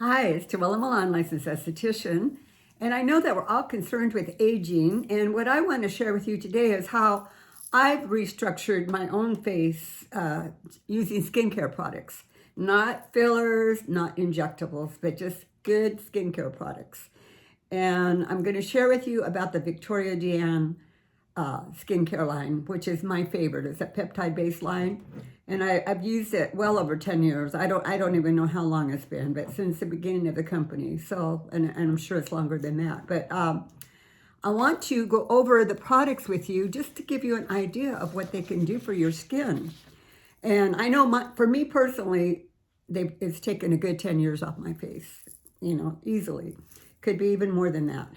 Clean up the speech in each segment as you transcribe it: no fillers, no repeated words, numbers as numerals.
Hi, it's JoElla Milan, licensed esthetician, and I know that we're all concerned with aging, and what I want to share with you today is how I've restructured my own face using skincare products. Not fillers, not injectables, but just good skincare products. And I'm going to share with you about the Viktoria De Ann skincare line, which is my favorite. It's a peptide-based line, and I've used it well over 10 years. I don't even know how long it's been, but since the beginning of the company. So, and I'm sure it's longer than that. But I want to go over the products with you just to give you an idea of what they can do for your skin. And I know for me personally, it's taken a good 10 years off my face, easily. Could be even more than that.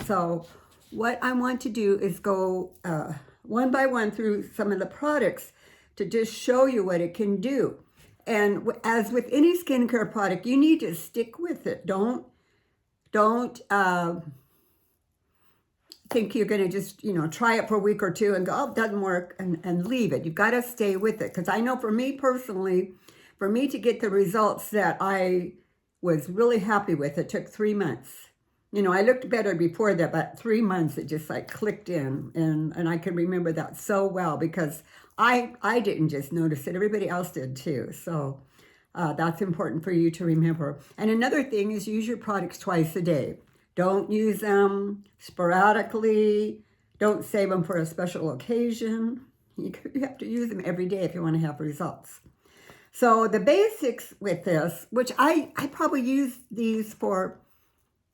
So what I want to do is go one by one through some of the products to just show you what it can do. And as with any skincare product, you need to stick with it. Don't think you're going to just, try it for a week or two and go, oh, it doesn't work, and leave it. You've got to stay with it. Because I know for me personally, for me to get the results that I was really happy with, it took 3 months. I looked better before that, but 3 months it just like clicked in, and I can remember that so well because I didn't just notice it, everybody else did too. So that's important for you to remember. And another thing is use your products twice a day. Don't use them sporadically. Don't save them for a special occasion. You have to use them every day if you want to have results. So the basics with this, which I probably used these for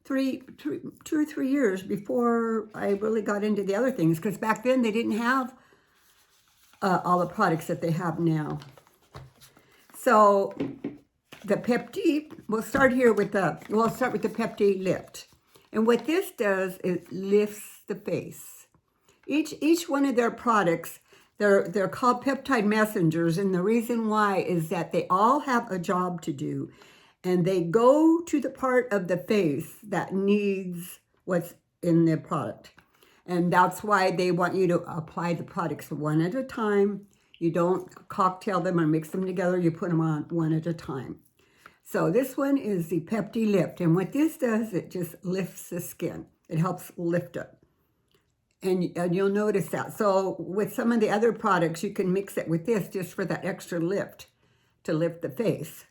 2 or 3 years before I really got into the other things, because back then they didn't have all the products that they have now. So the Peptide, we'll start with the Peptide Lift. And what this does is lifts the face. Each one of their products, they're called Peptide Messengers, and the reason why is that they all have a job to do. And they go to the part of the face that needs what's in the product. And that's why they want you to apply the products one at a time. You don't cocktail them or mix them together. You put them on one at a time. So this one is the Peptide Lift. And what this does, it just lifts the skin. It helps lift it. And you'll notice that. So with some of the other products, you can mix it with this just for that extra lift to lift the face.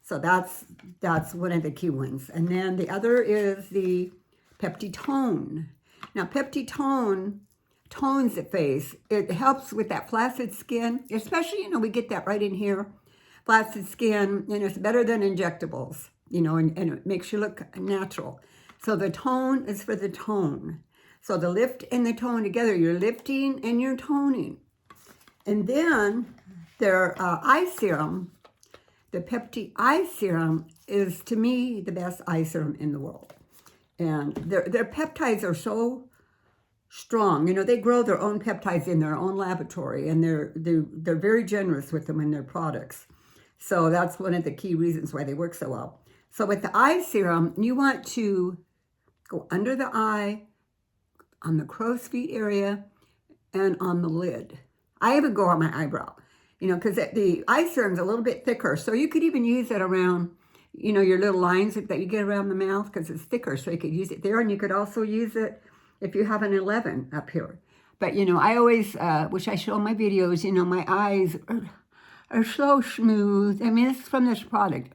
So that's one of the key ones. And then the other is the Peptide Tone. Now, Peptide Tone tones the face. It helps with that flaccid skin, especially, we get that right in here. Flaccid skin, and it's better than injectables, and it makes you look natural. So the tone is for the tone. So the lift and the tone together, you're lifting and you're toning. And then their eye serum, the Peptide Eye Serum, is, to me, the best eye serum in the world. And their peptides are so strong. They grow their own peptides in their own laboratory, and they're very generous with them in their products. So that's one of the key reasons why they work so well. So with the eye serum, you want to go under the eye, on the crow's feet area, and on the lid. I even go on my eyebrow. Because the eye serum's a little bit thicker. So you could even use it around, your little lines that you get around the mouth, because it's thicker. So you could use it there. And you could also use it if you have an 11 up here. But, I always, which I show in my videos, my eyes are so smooth. I mean, it's from this product.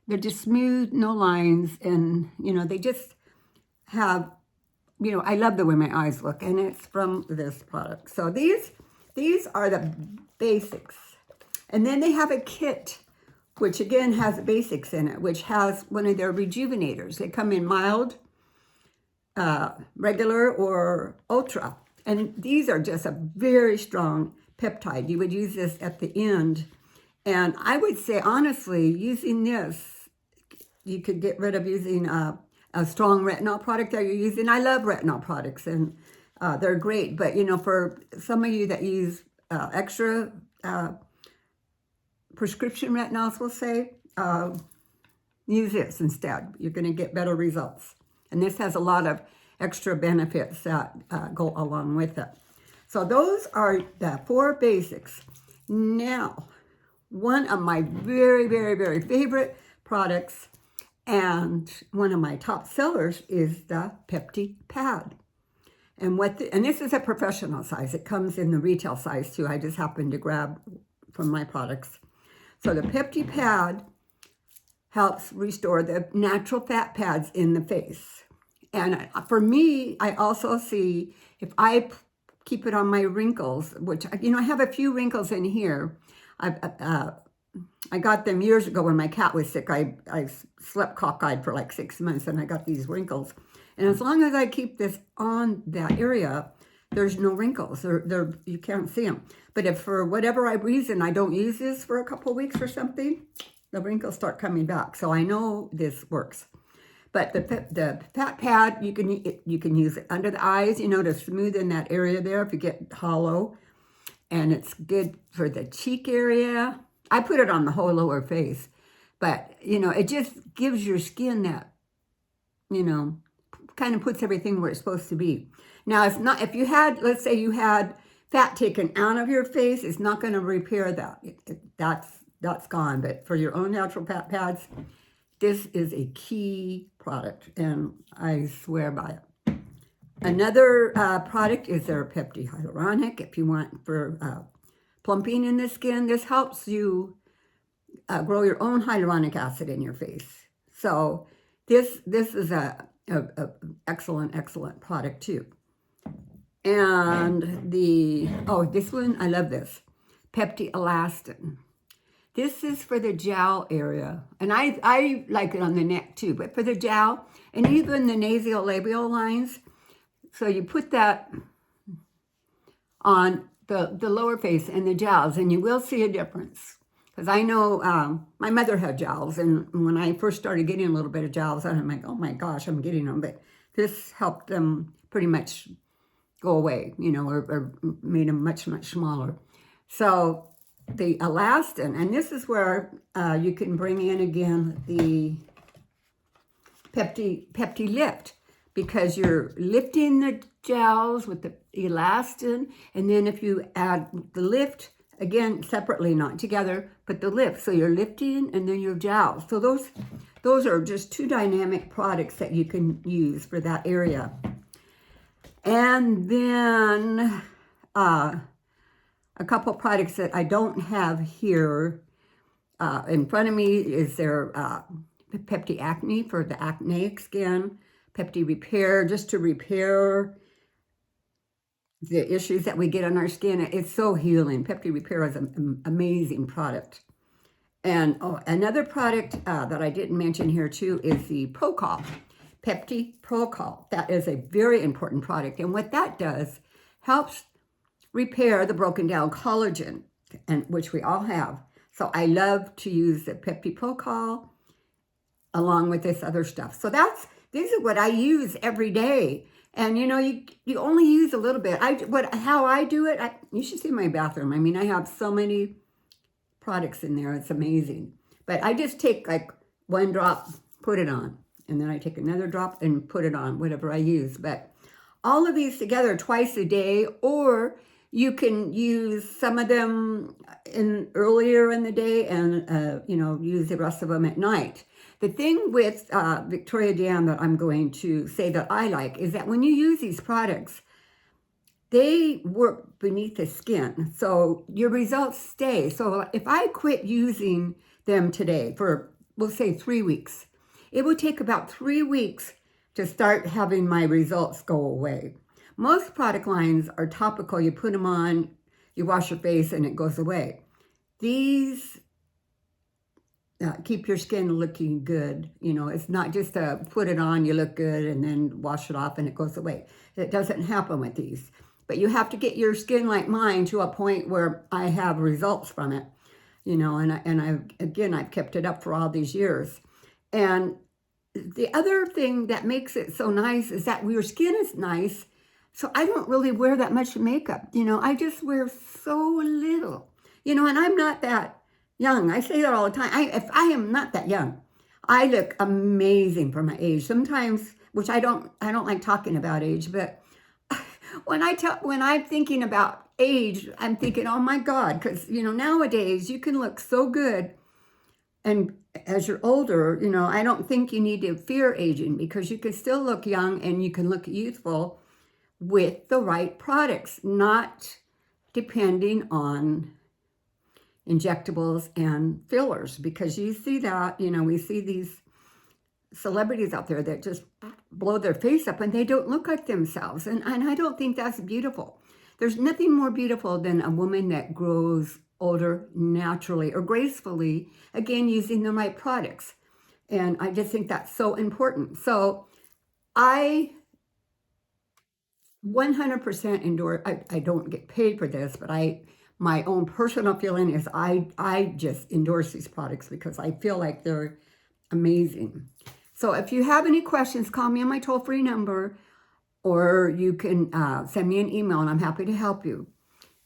They're just smooth, no lines. And, they just have, I love the way my eyes look. And it's from this product. So these are the basics. And then they have a kit, which again has basics in it, which has one of their rejuvenators. They come in mild, regular, or ultra. And these are just a very strong peptide. You would use this at the end. And I would say, honestly, using this, you could get rid of using a strong retinol product that you're using. I love retinol products, and they're great. But, for some of you that use extra prescription retinols, we'll say, use this instead. You're going to get better results. And this has a lot of extra benefits that go along with it. So those are the 4 basics. Now, one of my very, very, very favorite products And one of my top sellers is the Peptide Pad. And this is a professional size. It comes in the retail size too. I just happened to grab from my products. So the Peptide Pad helps restore the natural fat pads in the face. And for me, I also see if I keep it on my wrinkles, which, I have a few wrinkles in here. I got them years ago when my cat was sick. I slept cockeyed for like 6 months and I got these wrinkles. And as long as I keep this on that area, there's no wrinkles. You can't see them. But if for whatever reason I don't use this for a couple of weeks or something, the wrinkles start coming back. So I know this works. But the fat pad, you can use it under the eyes, to smoothen that area there if you get hollow. And it's good for the cheek area. I put it on the whole lower face. But, it just gives your skin that, kind of puts everything where it's supposed to be. Now, if you had, let's say you had fat taken out of your face, it's not going to repair that. That's gone. But for your own natural fat pads, this is a key product, and I swear by it. Another product is their Peptide Hyaluronic. If you want for plumping in the skin, this helps you grow your own hyaluronic acid in your face. So this is a excellent product too. And this one, I love this, Pepti Elastin. This is for the jowl area, and I like it on the neck too, but for the jowl and even the nasolabial lines. So you put that on the lower face and the jowls, and you will see a difference. Because I know my mother had jowls, and when I first started getting a little bit of jowls, I'm like, oh my gosh, I'm getting them. But this helped them pretty much go away, or made them much smaller. So the elastin, and this is where you can bring in again the Pepti Lift, because you're lifting the gels with the elastin, and then if you add the lift, again, separately, not together, but the lift. So you're lifting and then your gels. So those are just two dynamic products that you can use for that area. And then a couple products that I don't have here in front of me is their Pepti Acne for the acneic skin, Pepti Repair, just to repair the issues that we get on our skin. It's so healing. Pepti Repair is an amazing product. And another product that I didn't mention here too is the Procol, Pepti Procol. That is a very important product. And what that does, helps repair the broken down collagen, and which we all have. So I love to use the Pepti Procol along with this other stuff. So these are what I use every day. And you only use a little bit. How I do it, you should see my bathroom. I mean, I have so many products in there. It's amazing. But I just take like one drop, put it on, and then I take another drop and put it on, whatever I use. But all of these together twice a day, or you can use some of them earlier in the day and use the rest of them at night. The thing with Viktoria De Ann that I'm going to say that I like is that when you use these products, they work beneath the skin. So your results stay. So if I quit using them today for, we'll say 3 weeks, it will take about 3 weeks to start having my results go away. Most product lines are topical. You put them on, you wash your face, and it goes away. These keep your skin looking good. It's not just put it on, you look good, and then wash it off and it goes away. It doesn't happen with these. But you have to get your skin like mine to a point where I have results from it. I've kept it up for all these years. And the other thing that makes it so nice is that your skin is nice. So I don't really wear that much makeup. I just wear so little. And I'm not that young. I say that all the time. If I am not that young, I look amazing for my age. Sometimes, which I don't like talking about age, but when I'm thinking about age, I'm thinking, oh my God, because nowadays you can look so good and as you're older, you know, I don't think you need to fear aging because you can still look young and you can look youthful with the right products, not depending on injectables and fillers, because you see that, you know, we see these celebrities out there that just blow their face up and they don't look like themselves. And I don't think that's beautiful. There's nothing more beautiful than a woman that grows older naturally or gracefully, again, using the right products. And I just think that's so important. So I 100% endorse. I don't get paid for this, but my own personal feeling is I just endorse these products because I feel like they're amazing. So if you have any questions, call me on my toll-free number, or you can send me an email and I'm happy to help you.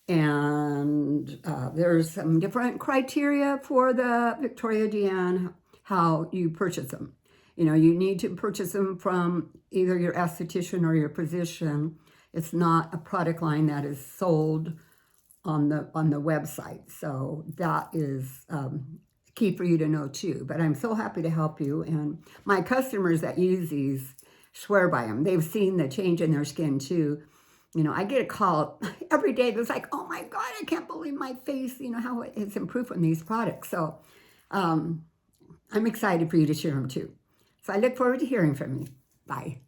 And there's some different criteria for the Viktoria De Ann, how you purchase them. You know, you need to purchase them from either your esthetician or your physician. It's not a product line that is sold on the website. So that is key for you to know too. But I'm so happy to help you. And my customers that use these swear by them. They've seen the change in their skin too. You know, I get a call every day that's like, oh my God, I can't believe my face, you know, how it's improved from these products. So I'm excited for you to share them too. So I look forward to hearing from you. Bye.